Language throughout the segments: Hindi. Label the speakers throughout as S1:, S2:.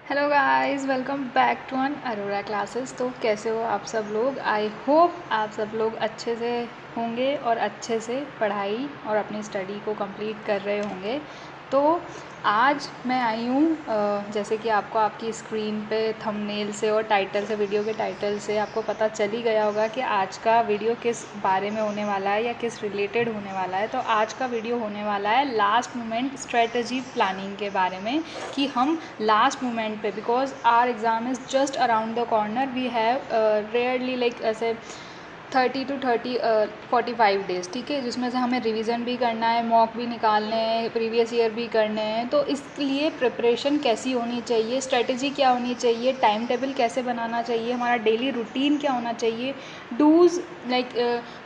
S1: Hello guys, welcome back to an Arora classes. तो कैसे हो आप सब लोग? आई होप आप सब लोग अच्छे से होंगे और अच्छे से पढ़ाई और अपनी स्टडी को कंप्लीट कर रहे होंगे। तो आज मैं आई हूँ, जैसे कि आपको आपकी स्क्रीन पे थंबनेल से और टाइटल से, वीडियो के टाइटल से आपको पता चल ही गया होगा कि आज का वीडियो किस बारे में होने वाला है या किस रिलेटेड होने वाला है। तो आज का वीडियो होने वाला है लास्ट मोमेंट स्ट्रेटजी प्लानिंग के बारे में, कि हम लास्ट मोमेंट पे, because our exam is just around the corner, we have rarely like ऐसे 30 to 45 डेज़, ठीक है, जिसमें से हमें रिवीजन भी करना है, मॉक भी निकालने हैं, प्रीवियस ईयर भी करने हैं। तो इसलिए प्रिपरेशन कैसी होनी चाहिए, स्ट्रेटजी क्या होनी चाहिए, टाइम टेबल कैसे बनाना चाहिए, हमारा डेली रूटीन क्या होना चाहिए, dos like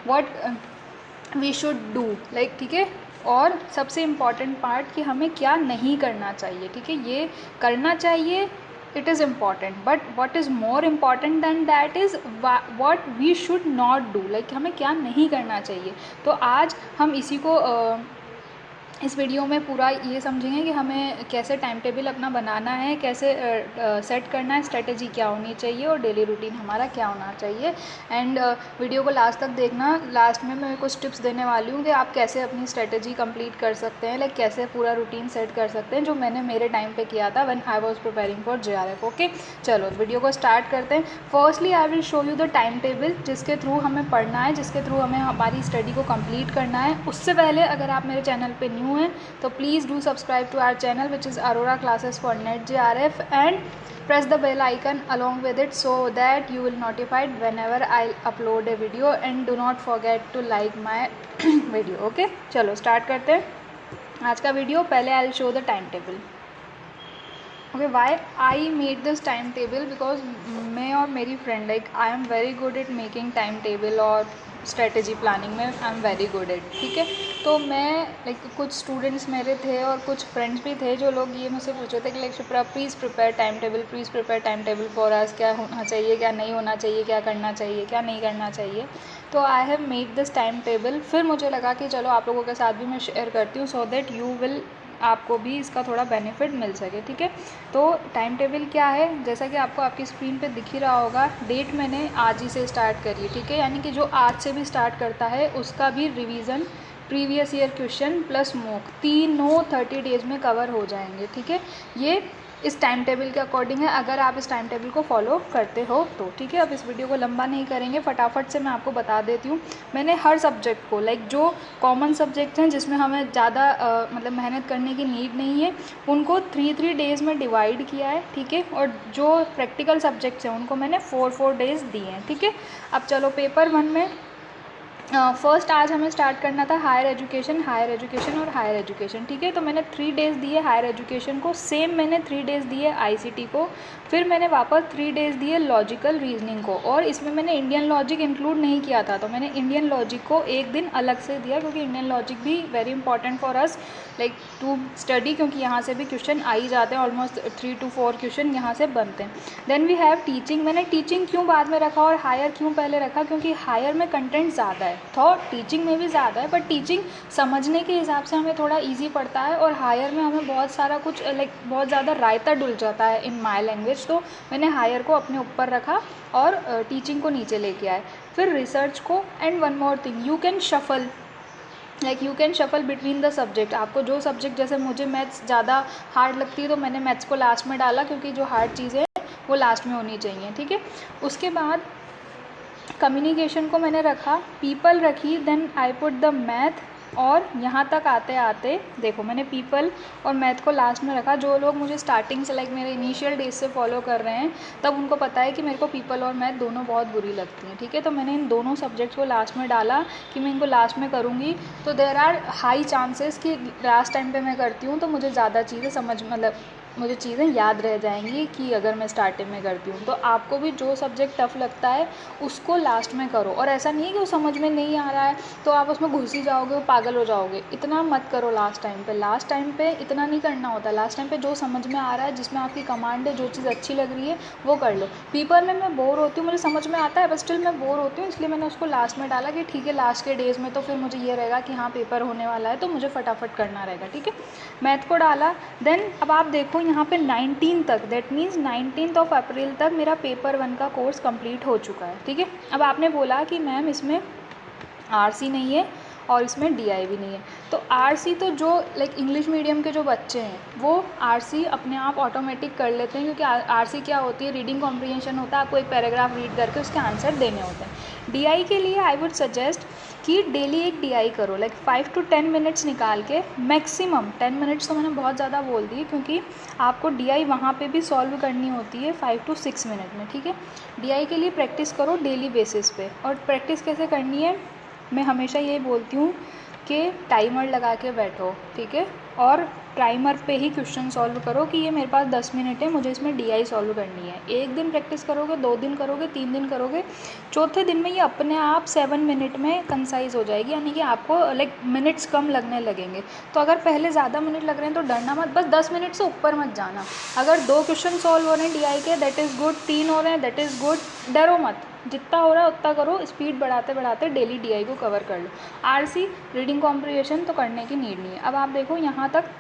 S1: what we should do like, ठीक है, और सबसे इम्पॉर्टेंट पार्ट कि हमें क्या नहीं करना चाहिए, ठीक है। ये करना चाहिए, it is important, but what is more important than that is what we should not do, like हमें क्या नहीं करना चाहिए। तो आज हम इसी को इस वीडियो में पूरा ये समझेंगे कि हमें कैसे टाइम टेबल अपना बनाना है, कैसे सेट करना है, स्ट्रेटजी क्या होनी चाहिए और डेली रूटीन हमारा क्या होना चाहिए। एंड वीडियो को लास्ट तक देखना। लास्ट में मैं कुछ टिप्स देने वाली हूँ कि आप कैसे अपनी स्ट्रेटजी कंप्लीट कर सकते हैं, लाइक कैसे पूरा रूटीन सेट कर सकते हैं, जो मैंने मेरे टाइम पे किया था when I was preparing for JRF। Okay, चलो वीडियो को स्टार्ट करते हैं। Firstly I will show you the time table जिसके थ्रू हमें पढ़ना है, जिसके थ्रू हमें हमारी स्टडी को कंप्लीट करना है। उससे पहले अगर आप मेरे चैनल पे न्यू हैं तो please do subscribe to our channel which is Arora classes for NET JRF and press the bell icon along with it so that you will notified whenever I'll upload a video, and do not forget to like my video। Okay, चलो स्टार्ट करते हैं आज का वीडियो। पहले I will show the time table. Okay, why I made this time table, because मैं और मेरी friend, like I am very good at making time table और स्ट्रेटजी प्लानिंग में I am very good at, ठीक है। तो मैं लाइक कुछ स्टूडेंट्स मेरे थे और कुछ फ्रेंड्स भी थे जो लोग ये मुझसे पूछ रहे थे कि like Shipra please prepare time table, please prepare time table for us, क्या होना चाहिए, क्या नहीं होना चाहिए, क्या करना चाहिए, क्या नहीं करना चाहिए। तो I have made this time table. फिर मुझे लगा कि चलो आप लोगों के साथ भी मैं शेयर करती हूँ सो दैट यू विल, आपको भी इसका थोड़ा बेनिफिट मिल सके, ठीक है। तो टाइम टेबल क्या है, जैसा कि आपको आपकी स्क्रीन पे दिख ही रहा होगा, डेट मैंने आज ही से स्टार्ट करी है, ठीक है। यानी कि जो आज से भी स्टार्ट करता है उसका भी revision, previous year question plus mock, तीनों 30 डेज़ में कवर हो जाएंगे, ठीक है। ये इस टाइम टेबल के अकॉर्डिंग है, अगर आप इस टाइम टेबल को फॉलो करते हो तो, ठीक है। अब इस वीडियो को लंबा नहीं करेंगे, फटाफट से मैं आपको बता देती हूँ। मैंने हर सब्जेक्ट को, लाइक जो कॉमन सब्जेक्ट्स हैं जिसमें हमें ज़्यादा मतलब मेहनत करने की नीड नहीं है, उनको 3 डेज़ में डिवाइड किया है, ठीक है। और जो प्रैक्टिकल सब्जेक्ट्स हैं उनको मैंने 4 डेज़ दिए हैं, ठीक है। अब चलो पेपर 1 में फर्स्ट आज हमें स्टार्ट करना था हायर एजुकेशन और हायर एजुकेशन, ठीक है। तो मैंने 3 डेज़ दिए हायर एजुकेशन को, सेम मैंने 3 डेज़ दिए ICT को, फिर मैंने वापस 3 डेज़ दिए लॉजिकल रीजनिंग को, और इसमें मैंने इंडियन लॉजिक इंक्लूड नहीं किया था, तो मैंने इंडियन लॉजिक को एक दिन अलग से दिया, क्योंकि इंडियन लॉजिक भी very important for us like to study, क्योंकि यहाँ से भी क्वेश्चन आ ही जाते हैं, ऑलमोस्ट 3 to 4 क्वेश्चन यहाँ से बनते हैं। Then we have teaching. मैंने टीचिंग क्यों बाद में रखा और हायर क्यों पहले रखा, क्योंकि हायर में कंटेंट ज़्यादा है, तो टीचिंग में भी ज़्यादा है, बट टीचिंग समझने के हिसाब से हमें थोड़ा ईजी पड़ता है, और हायर में हमें बहुत सारा कुछ लाइक बहुत ज़्यादा रायता डुल जाता है इन माई लैंग्वेज। तो मैंने हायर को अपने ऊपर रखा और टीचिंग को नीचे लेके आए, फिर रिसर्च को। And one more thing, you can shuffle, like you can shuffle between the subject. आपको जो सब्जेक्ट, जैसे मुझे मैथ्स ज़्यादा हार्ड लगती है तो मैंने मैथ्स को लास्ट में डाला, क्योंकि जो हार्ड चीज़ें हैं वो लास्ट में होनी चाहिए, ठीक है। उसके बाद कम्युनिकेशन को मैंने रखा, पीपल रखी, then I put the math, और यहाँ तक आते आते देखो मैंने पीपल और मैथ को लास्ट में रखा। जो लोग मुझे स्टार्टिंग से लाइक मेरे इनिशियल डेज से फॉलो कर रहे हैं तब उनको पता है कि मेरे को पीपल और मैथ दोनों बहुत बुरी लगती हैं, ठीक है। तो मैंने इन दोनों सब्जेक्ट्स को लास्ट में डाला कि मैं इनको लास्ट में करूँगी, तो देयर आर हाई चांसेस कि लास्ट टाइम पे मैं करती हूँ तो मुझे ज़्यादा चीज़ें समझ, मतलब मुझे चीज़ें याद रह जाएंगी कि अगर मैं स्टार्टिंग में करती हूँ। तो आपको भी जो सब्जेक्ट टफ़ लगता है उसको लास्ट में करो, और ऐसा नहीं है कि वो समझ में नहीं आ रहा है तो आप उसमें घुस ही जाओगे, वो पागल हो जाओगे, इतना मत करो लास्ट टाइम पे। लास्ट टाइम पे इतना नहीं करना होता, लास्ट टाइम पे जो समझ में आ रहा है, जिसमें आपकी कमांड है, जो चीज़ अच्छी लग रही है वो कर लो। पेपर में मैं बोर होती हूँ, मुझे समझ में आता है बट स्टिल मैं बोर होती हूँ, इसलिए मैंने उसको लास्ट में डाला कि ठीक है लास्ट के डेज़ में तो फिर मुझे ये रहेगा कि हाँ पेपर होने वाला है तो मुझे फटाफट करना रहेगा, ठीक है। मैथ को डाला। देन अब आप देखो यहाँ पे 19 तक, दैट मीन्स 19 अप्रैल तक मेरा पेपर 1 का कोर्स कंप्लीट हो चुका है, ठीक है। अब आपने बोला कि मैम इसमें आरसी नहीं है और इसमें डीआई भी नहीं है, तो आरसी तो जो लाइक इंग्लिश मीडियम के जो बच्चे हैं वो आरसी अपने आप ऑटोमेटिक कर लेते हैं, क्योंकि आरसी क्या होती है, रीडिंग कॉम्प्रिहेंशन होता है, आपको एक पैराग्राफ रीड करके उसके आंसर देने होते हैं। डीआई के लिए आई वुड सजेस्ट कि डेली एक डीआई करो, लाइक 5 to 10 मिनट्स निकाल के, मैक्सिमम 10 मिनट्स तो मैंने बहुत ज़्यादा बोल दी, क्योंकि आपको डीआई वहाँ पे भी सॉल्व करनी होती है 5 to 6 मिनट में, ठीक है। डीआई के लिए प्रैक्टिस करो डेली बेसिस पे, और प्रैक्टिस कैसे करनी है, मैं हमेशा यही बोलती हूँ कि टाइमर लगा के बैठो, ठीक है, और टाइमर पे ही क्वेश्चन सॉल्व करो कि ये मेरे पास 10 मिनट है, मुझे इसमें डीआई सॉल्व करनी है। एक दिन प्रैक्टिस करोगे, 2 दिन करोगे, 3 दिन करोगे, चौथे दिन में ये अपने आप 7 मिनट में कंसाइज हो जाएगी, यानी कि आपको लाइक मिनट्स कम लगने लगेंगे। तो अगर पहले ज़्यादा मिनट लग रहे हैं तो डरना मत, बस 10 मिनट से ऊपर मत जाना। अगर 2 क्वेश्चन सॉल्व हो रहे हैं डीआई के, दैट इज़ गुड, 3 हो रहे हैं, दैट इज़ गुड, डरो मत, जितना हो रहा है उतना करो, स्पीड बढ़ाते बढ़ाते डेली डीआई को कवर कर लो। आरसी रीडिंग कॉम्प्रिहेंशन तो करने की नीड नहीं है। अब आप देखो यहाँ तक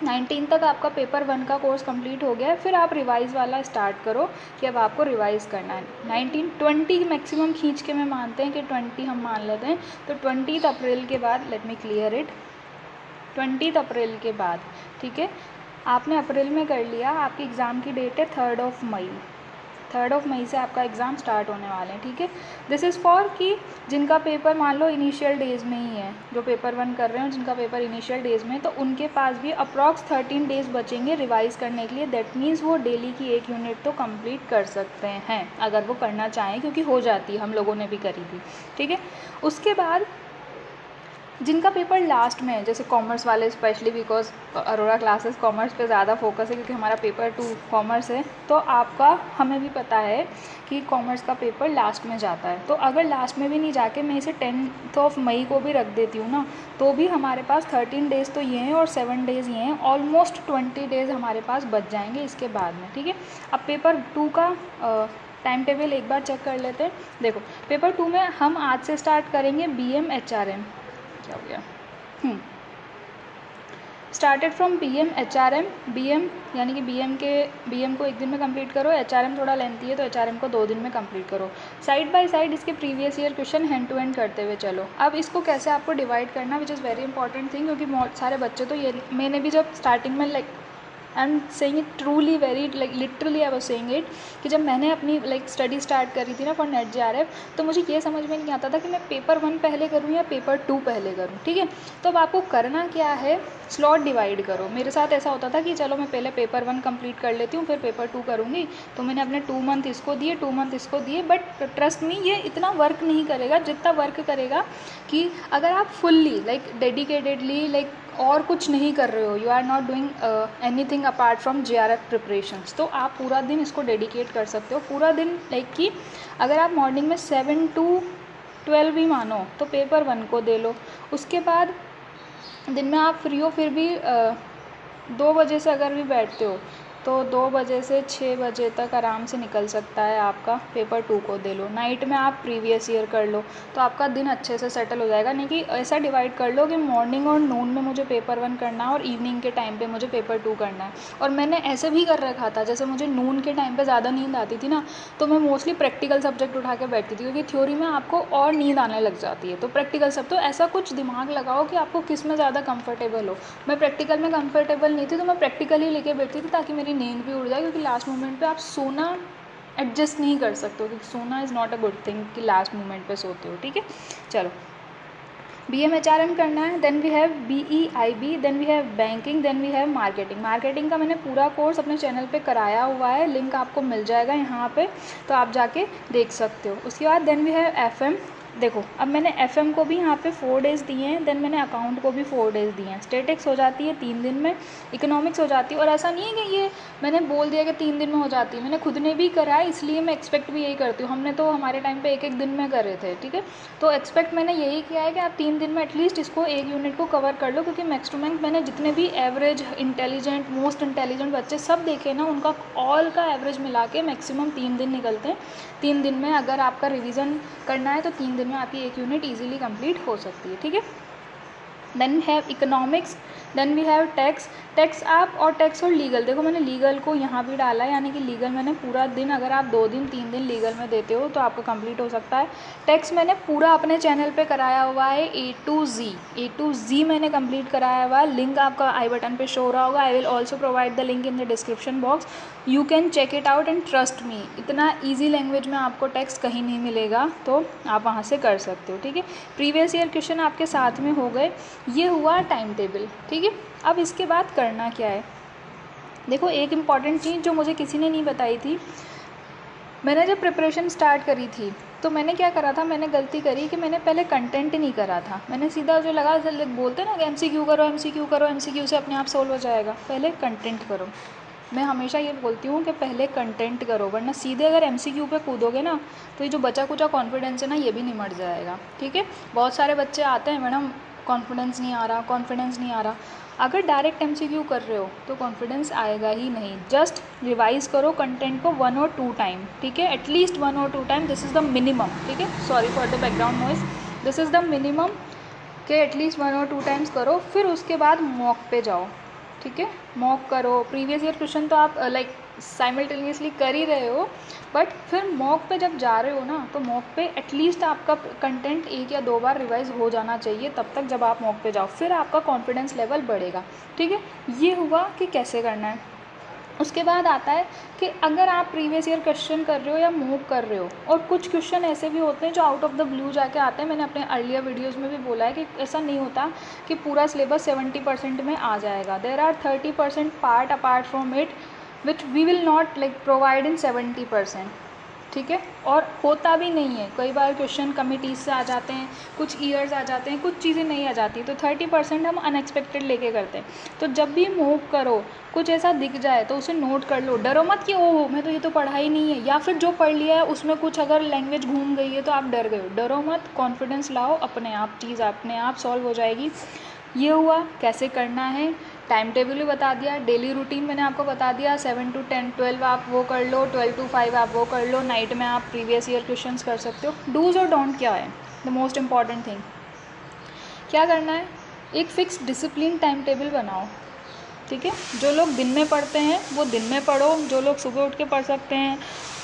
S1: 19 तक आपका पेपर 1 का कोर्स कंप्लीट हो गया है, फिर आप रिवाइज़ वाला स्टार्ट करो कि अब आपको रिवाइज़ करना है। 19 20 मैक्सिमम खींच के मैं मानते हैं कि 20 हम मान लेते हैं, तो 20 अप्रैल के बाद, लेट मी क्लियर इट, 20 अप्रैल के बाद, ठीक है, आपने अप्रैल में कर लिया, आपकी एग्ज़ाम की डेट है 3 मई, 3 मई से आपका एग्ज़ाम स्टार्ट होने वाले हैं, ठीक है। दिस इज़ फॉर कि जिनका पेपर मान लो इनिशियल डेज़ में ही है, जो पेपर 1 कर रहे हैं जिनका पेपर इनिशियल डेज़ में, तो उनके पास भी अप्रॉक्स 13 डेज़ बचेंगे रिवाइज़ करने के लिए। दैट मीन्स वो डेली की 1 यूनिट तो कंप्लीट कर सकते हैं अगर वो करना चाहें, क्योंकि हो जाती है, हम लोगों ने भी करी थी, ठीक है। उसके बाद जिनका पेपर लास्ट में है, जैसे कॉमर्स वाले specially, because Arora classes commerce पे ज़्यादा फोकस है क्योंकि हमारा पेपर 2 कॉमर्स है, तो आपका हमें भी पता है कि कॉमर्स का पेपर लास्ट में जाता है। तो अगर लास्ट में भी नहीं जाके मैं इसे 10 मई को भी रख देती हूँ ना, तो भी हमारे पास 13 डेज़ तो ये हैं और 7 डेज़ ये हैं, ऑलमोस्ट 20 डेज़ हमारे पास बच जाएंगे इसके बाद में, ठीक है। अब पेपर 2 का टाइम टेबल एक बार चेक कर लेते हैं। देखो पेपर 2 में हम आज से स्टार्ट करेंगे BM HRM, क्या हो गया, started from BM HRM, BM यानी कि BM को 1 दिन में कंप्लीट करो, HRM थोड़ा लेंथी है तो HRM को 2 दिन में कंप्लीट करो। साइड बाय साइड इसके previous year question hand to hand करते हुए चलो। अब इसको कैसे आपको डिवाइड करना, which is very important thing, क्योंकि बहुत सारे बच्चे तो ये, मैंने भी जब स्टार्टिंग में like I am saying it truly very like literally I was saying it, कि जब मैंने अपनी लाइक स्टडी स्टार्ट करी थी ना फॉर नेट JRF, तो मुझे ये समझ में नहीं आता था कि मैं पेपर 1 पहले करूँ या पेपर 2 पहले करूँ, ठीक है। तो अब आपको करना क्या है, स्लॉट डिवाइड करो। मेरे साथ ऐसा होता था कि चलो मैं पहले पेपर 1 कंप्लीट कर लेती हूँ फिर पेपर 2 करूँगी, तो मैंने अपने 2 मंथ इसको दिए, 2 मंथ इसको दिए, बट ट्रस्ट मी ये इतना वर्क नहीं करेगा जितना वर्क करेगा कि अगर आप फुल्ली लाइक डेडिकेटेडली लाइक और कुछ नहीं कर रहे हो, you are not doing anything apart from JRF preparations, तो आप पूरा दिन इसको डेडिकेट कर सकते हो। पूरा दिन लाइक कि अगर आप मॉर्निंग में 7 to 12 भी मानो तो पेपर 1 को दे लो, उसके बाद दिन में आप फ्री हो फिर भी 2 बजे से अगर भी बैठते हो तो 2 बजे से 6 बजे तक आराम से निकल सकता है आपका, पेपर 2 को दे लो। नाइट में आप प्रीवियस ईयर कर लो तो आपका दिन अच्छे से सेटल हो जाएगा। नहीं कि ऐसा डिवाइड कर लो कि मॉर्निंग और नून में मुझे पेपर 1 करना है और इवनिंग के टाइम पे मुझे पेपर 2 करना है। और मैंने ऐसे भी कर रखा था, जैसे मुझे नून के टाइम पे ज़्यादा नींद आती थी ना, तो मैं मोस्टली प्रैक्टिकल सब्जेक्ट उठा के बैठती थी, क्योंकि थ्योरी में आपको और नींद आने लग जाती है, तो प्रैक्टिकल सब, तो ऐसा कुछ दिमाग लगाओ कि आपको किस में ज़्यादा कंफर्टेबल हो। मैं प्रैक्टिकल में कंफर्टेबल नहीं थी तो मैं प्रैक्टिकल ही लेके बैठती थी ताकि मेरी नींद भी उड़ जाए, क्योंकि लास्ट मोमेंट पे आप सोना एडजस्ट नहीं कर सकते हो, क्योंकि सोना is not a good thing कि लास्ट मोमेंट पे सोते हो, ठीक है। चलो BM HRM करना है, then we have BEIB, then we have banking, then we have marketing. Marketing का मैंने पूरा कोर्स अपने चैनल पे कराया हुआ है, लिंक आपको मिल जाएगा यहाँ पे, तो आप जाके देख सकते हो। उसके बाद देन वी हैव FM। देखो अब मैंने FM को भी यहाँ पे 4 डेज़ दिए हैं, देन मैंने अकाउंट को भी 4 डेज़ दिए हैं। स्टेटिक्स हो जाती है 3 दिन में, इकोनॉमिक्स हो जाती है, और ऐसा नहीं है कि ये मैंने बोल दिया कि 3 दिन में हो जाती है, मैंने खुद ने भी करा है, इसलिए मैं एक्सपेक्ट भी यही करती हूँ। हमने तो हमारे टाइम पे 1-1 दिन में करे थे, ठीक है। तो एक्सपेक्ट मैंने यही किया है कि आप 3 दिन में एटलीस्ट इसको 1 यूनिट को कवर कर लो, क्योंकि मैक्स टू मैक्स मैंने जितने भी एवरेज इंटेलिजेंट मोस्ट इंटेलिजेंट बच्चे सब देखे ना, उनका ऑल का एवरेज मिला के मैक्सिमम 3 दिन निकलते हैं। 3 दिन में अगर आपका रिवीजन करना है तो 3 दिन में आपकी 1 यूनिट ईजिली कंप्लीट हो सकती है, ठीक है। Then have economics, then we have tax, tax आप और टैक्स और लीगल, देखो मैंने लीगल को यहाँ भी डाला है, यानी कि लीगल मैंने पूरा दिन, अगर आप 2 दिन 3 दिन लीगल में देते हो तो आपका कंप्लीट हो सकता है। टैक्स मैंने पूरा अपने चैनल पे कराया हुआ है, ए टू जी मैंने कंप्लीट कराया हुआ है। लिंक आपका आई बटन पे शो हो रहा होगा, I will also provide the link in the description box, you can check it out and trust me, इतना ईजी लैंग्वेज में आपको टैक्स कहीं नहीं मिलेगा, तो आप वहाँ से कर सकते हो, ठीक है। प्रीवियस ईयर क्वेश्चन आपके साथ में हो गए, ये हुआ टाइम टेबल, ठीक है। अब इसके बाद करना क्या है, देखो एक इम्पॉर्टेंट चीज़ जो मुझे किसी ने नहीं बताई थी, मैंने जब प्रिपरेशन स्टार्ट करी थी तो मैंने क्या करा था, मैंने गलती करी कि मैंने पहले कंटेंट नहीं करा था, मैंने सीधा जो लगा बोलते हैं ना कि एमसीक्यू करो, एमसीक्यू करो, एमसीक्यू से अपने आप सॉल्व हो जाएगा, पहले कंटेंट करो। मैं हमेशा ये बोलती हूँ कि पहले कंटेंट करो, वरना सीधे अगर एमसीक्यू पे कूदोगे ना तो ये जो बचा कुचा कॉन्फिडेंस है ना, ये भी निमट जाएगा, ठीक है। बहुत सारे बच्चे आते हैं, मैडम कॉन्फिडेंस नहीं आ रहा, कॉन्फिडेंस नहीं आ रहा। अगर डायरेक्ट एमसीक्यू कर रहे हो तो कॉन्फिडेंस आएगा ही नहीं। जस्ट रिवाइज करो कंटेंट को 1 और 2 टाइम, ठीक है, एटलीस्ट 1 और 2 time, this is the minimum, ठीक है। Sorry for the background noise, this is the minimum कि एटलीस्ट 1 और 2 टाइम्स करो। फिर उसके बाद मॉक पे जाओ, ठीक है, मॉक करो। प्रीवियस ईयर क्वेश्चन तो आप लाइक साइमल्टेनियसली कर ही रहे हो, बट फिर मॉक पे जब जा रहे हो ना तो मॉक पे एटलीस्ट आपका कंटेंट 1 या 2 बार रिवाइज हो जाना चाहिए, तब तक जब आप मॉक पे जाओ, फिर आपका कॉन्फिडेंस लेवल बढ़ेगा, ठीक है। ये हुआ कि कैसे करना है। उसके बाद आता है कि अगर आप प्रीवियस ईयर क्वेश्चन कर रहे हो या मूव कर रहे हो, और कुछ क्वेश्चन ऐसे भी होते हैं जो आउट ऑफ द ब्लू जाके आते हैं, मैंने अपने अर्लियर वीडियोस में भी बोला है कि ऐसा नहीं होता कि पूरा सिलेबस 70% में आ जाएगा, there are 30% part apart from it which we will not like provide in 70%, ठीक है। और होता भी नहीं है, कई बार क्वेश्चन कमिटीज से आ जाते हैं, कुछ ईयर्स आ जाते हैं, कुछ चीज़ें नहीं आ जाती, तो 30% हम अनएक्सपेक्टेड लेके करते हैं। तो जब भी मूव करो कुछ ऐसा दिख जाए तो उसे नोट कर लो, डरो मत कि ओह मैं तो ये तो पढ़ा ही नहीं है, या फिर जो पढ़ लिया है उसमें कुछ अगर लैंग्वेज घूम गई है तो आप डर गए हो, डरो मत, कॉन्फिडेंस लाओ, अपने आप चीज़ अपने आप सॉल्व हो जाएगी। ये हुआ कैसे करना है, टाइम टेबल भी बता दिया, डेली रूटीन मैंने आपको बता दिया, 7 to 10 12 आप वो कर लो, 12 to 5 आप वो कर लो, नाइट में आप प्रीवियस ईयर क्वेश्चंस कर सकते हो। डूज़ और डोंट क्या है, द मोस्ट इम्पॉर्टेंट थिंग क्या करना है, एक फिक्स डिसिप्लिन टाइम टेबल बनाओ, ठीक है। जो लोग दिन में पढ़ते हैं वो दिन में पढ़ो, जो लोग सुबह उठ के पढ़ सकते हैं,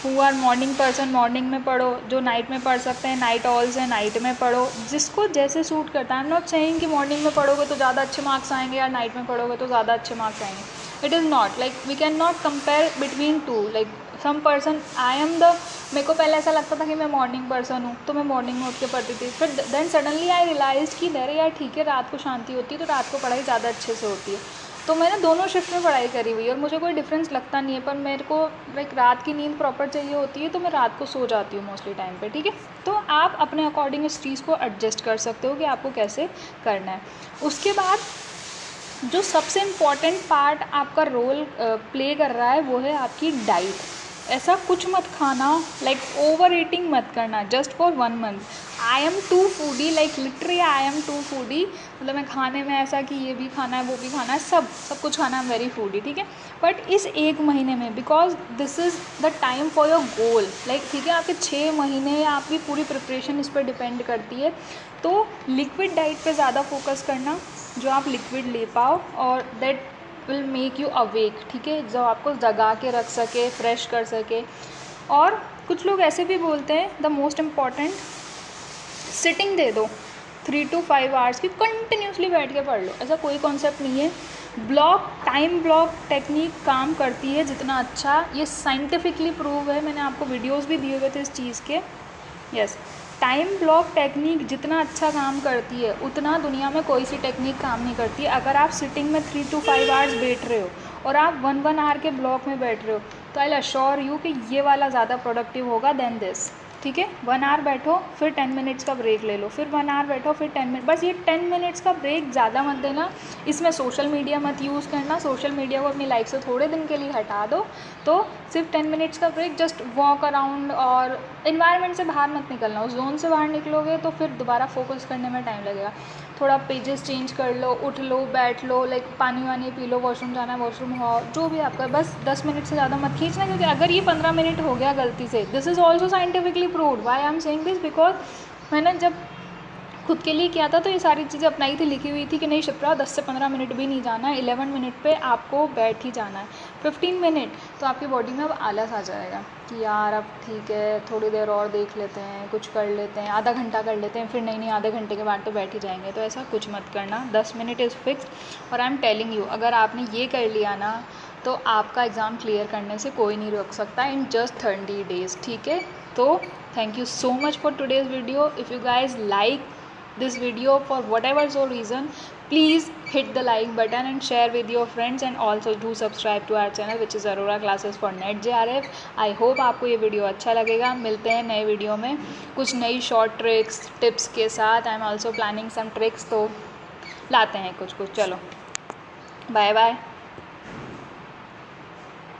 S1: who are morning person morning में पढ़ो, जो नाइट में पढ़ सकते हैं नाइट ऑल्स हैं नाइट में पढ़ो, जिसको जैसे सूट करता है। आई एम नॉट सेइंग कि मॉर्निंग में पढ़ोगे तो ज़्यादा अच्छे मार्क्स आएंगे या नाइट में पढ़ोगे तो ज़्यादा अच्छे मार्क्स आएंगे, it is not like we can not compare between two, like some person I am the, मेरे को पहले ऐसा लगता था कि मैं मॉर्निंग पर्सन हूँ तो मैं मॉर्निंग में उठ के पढ़ती थी, फिर देन सडनली आई रियलाइज कि अरे यार ठीक है, रात को शांति होती है तो रात को पढ़ाई ज़्यादा अच्छे से होती है, तो मैंने दोनों शिफ्ट में पढ़ाई करी हुई है और मुझे कोई डिफरेंस लगता नहीं है, पर मेरे को लाइक रात की नींद प्रॉपर चाहिए होती है तो मैं रात को सो जाती हूँ मोस्टली टाइम पे, ठीक है। तो आप अपने अकॉर्डिंग इस चीज़ को एडजस्ट कर सकते हो कि आपको कैसे करना है। उसके बाद जो सबसे इम्पॉर्टेंट पार्ट आपका रोल प्ले कर रहा है वो है आपकी डाइट। ऐसा कुछ मत खाना, लाइक ओवर ईटिंग मत करना just for 1 month. I am too foodie, like literally I am too foodie, मतलब मैं खाने में ऐसा कि ये भी खाना है वो भी खाना है, सब कुछ खाना है, वेरी फूडी, ठीक है। बट इस 1 महीने में, because this is the time for your goal, like ठीक है, आपके 6 महीने आपकी पूरी प्रिपरेशन इस पर डिपेंड करती है, तो लिक्विड डाइट पे ज़्यादा फोकस करना, जो आप लिक्विड ले पाओ और that will make you awake, ठीक है, जो आपको जगा के रख सके, फ्रेश कर सके। और कुछ लोग ऐसे भी बोलते हैं द मोस्ट इम्पॉर्टेंट, सिटिंग दे दो 3 to 5 आवर्स की, कंटिन्यूसली बैठ के पढ़ लो, ऐसा कोई कॉन्सेप्ट नहीं है। टाइम ब्लॉक टेक्निक काम करती है जितना अच्छा, ये साइंटिफिकली प्रूव है, मैंने आपको वीडियोस भी दिए हुए थे इस चीज़ के, यस। टाइम ब्लॉक टेक्निक जितना अच्छा काम करती है उतना दुनिया में कोई सी टेक्निक काम नहीं करती है। अगर आप सिटिंग में 3 to 5 आवर्स बैठ रहे हो और आप 1 आवर के ब्लॉक में बैठ रहे हो तो आई अश्योर यू कि ये वाला ज़्यादा प्रोडक्टिव होगा देन दिस, ठीक है। 1 आवर बैठो फिर 10 मिनट्स का ब्रेक ले लो, फिर 1 आवर बैठो फिर 10 मिनट, बस ये 10 मिनट्स का ब्रेक ज़्यादा मत देना। इसमें सोशल मीडिया मत यूज़ करना, सोशल मीडिया को अपनी लाइफ से थोड़े दिन के लिए हटा दो, तो सिर्फ 10 मिनट्स का ब्रेक, जस्ट वॉक अराउंड और इन्वायरमेंट से बाहर मत निकलना, उस जोन से बाहर निकलोगे तो फिर दोबारा फोकस करने में टाइम लगेगा। थोड़ा पेजेस चेंज कर लो, उठ लो, बैठ लो, लाइक पानी वानी पी लो, वॉशरूम जाना है वॉशरूम हो, जो भी आपका, बस 10 मिनट से ज़्यादा मत खींचना, क्योंकि अगर ये 15 मिनट हो गया गलती से, this is also scientifically proved. Why I am saying this, because मैंने जब खुद के लिए किया था तो ये सारी चीज़ें अपनाई थी, लिखी हुई थी कि नहीं शिप्रा 10 से 15 मिनट भी नहीं जाना है, 11 मिनट पे आपको बैठ ही जाना है। 15 मिनट तो आपकी बॉडी में अब आलस आ जाएगा कि यार अब ठीक है थोड़ी देर और देख लेते हैं, कुछ कर लेते हैं, आधा घंटा कर लेते हैं, फिर नहीं आधे घंटे के बाद तो बैठ ही जाएंगे। तो ऐसा कुछ मत करना, 10 मिनट इज़ फिक्स। और आई एम टेलिंग यू, अगर आपने ये कर लिया ना तो आपका एग्ज़ाम क्लियर करने से कोई नहीं रोक सकता इन जस्ट 30 डेज़, ठीक है। तो thank you so much for today's video. If you guys like this video for whatever so reason, please hit the like button and share with your friends, and also do subscribe to our channel which is Aurora Classes for Net JRF. I hope आपको ये वीडियो अच्छा लगेगा। मिलते हैं नए वीडियो में कुछ नई शॉर्ट ट्रिक्स टिप्स के साथ। I am also planning some tricks, तो लाते हैं कुछ। चलो बाय बाय।